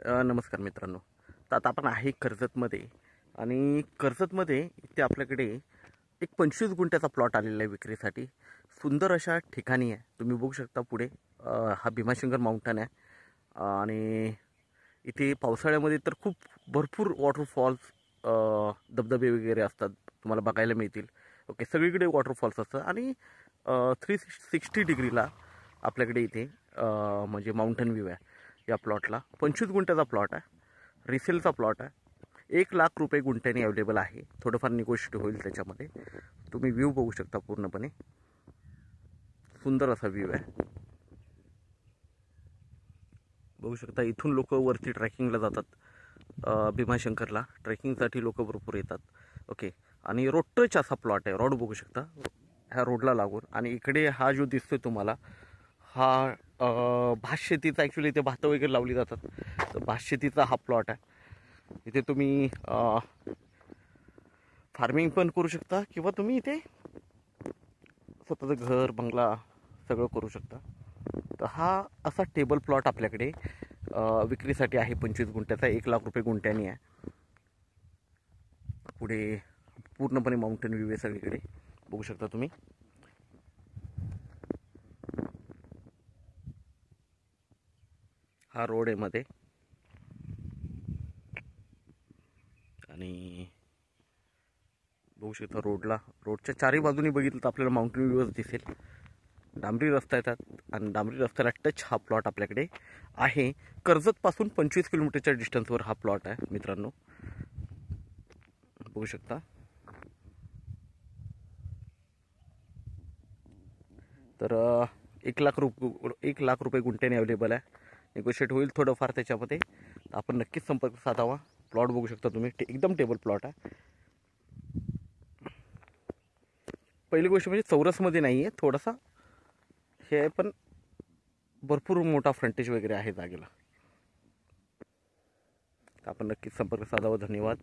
नमस्कार मित्रांनो. तर आता आपण आहे कर्जतमध्ये आणि कर्जतमध्ये इथे आपल्याकडे एक 25 गुंठ्याचा प्लॉट आलेला आहे विक्रीसाठी. सुंदर अशा ठिकाणी आहे. तुम्ही बघू शकता पुढे हा भीमाशंकर माउंटन आहे आणि इथे पावसाळ्यामध्ये तर खूप भरपूर वॉटरफॉल्स, धबधबे वगैरे असतात, तुम्हाला बघायला मिळतील. ओके, सगळीकडे वॉटरफॉल्स असतात आणि 360 डिग्रीला आपल्याकडे इथे म्हणजे माउंटन व्ह्यू आहे. या प्लॉटला 25 गुंठ्याचा प्लॉट आहे, रिसेलचा प्लॉट आहे. 1,00,000 रुपये गुंठ्याने अवेलेबल आहे. थोडंफार निगोशिएट होईल त्याच्यामध्ये. तुम्ही व्ह्यू बघू शकता, पूर्णपणे सुंदर असा व्ह्यू आहे. बघू शकता इथून लोक वरती ट्रेकिंगला जातात. भीमाशंकरला ट्रेकिंगसाठी लोक भरपूर येतात. ओके, आणि रोड टच असा प्लॉट आहे. रोड बघू शकता ह्या रोडला लागून. आणि इकडे हा जो दिसतोय तुम्हाला हा भात शेतीचा, ॲक्च्युली इथे भातं वगैरे लावली जातात, तर भात शेतीचा हा प्लॉट आहे. इथे तुम्ही फार्मिंग पण करू शकता किंवा तुम्ही इथे स्वतःचं घर बंगला सगळं करू शकता. तर हा असा टेबल प्लॉट आपल्याकडे विक्रीसाठी आहे. 25 गुंठ्याचा 1,00,000 रुपये गुंठ्याने आहे. पुढे पूर्णपणे माउंटन व्ह्यू आहे सगळीकडे, बघू शकता तुम्ही. हा रोड आहे मध्ये आणि बघू शकता रोडच्या चारही बाजूनी बघितलं तर आपल्याला माउंटन व्ह्यूच दिसेल. डांबरी रस्ता येतात आणि डांबरी रस्त्याला टच हा प्लॉट आपल्याकडे आहे. कर्जतपासून 25 किलोमीटरच्या डिस्टन्सवर हा प्लॉट आहे मित्रांनो, बघू शकता. तर 1,00,000 रुपये गुंठ्याने अवेलेबल आहे. निगोशिएट होईल थोडंफार त्याच्यामध्ये. आपण नक्कीच संपर्क साधावा. प्लॉट बघू शकता तुम्ही, एकदम टेबल प्लॉट आहे. पहिली गोष्ट म्हणजे चौरसमध्ये नाही आहे, थोडासा हे आहे, पण भरपूर मोठा फ्रंटेज वगैरे आहे जागेला. आपण नक्कीच संपर्क साधावा. धन्यवाद.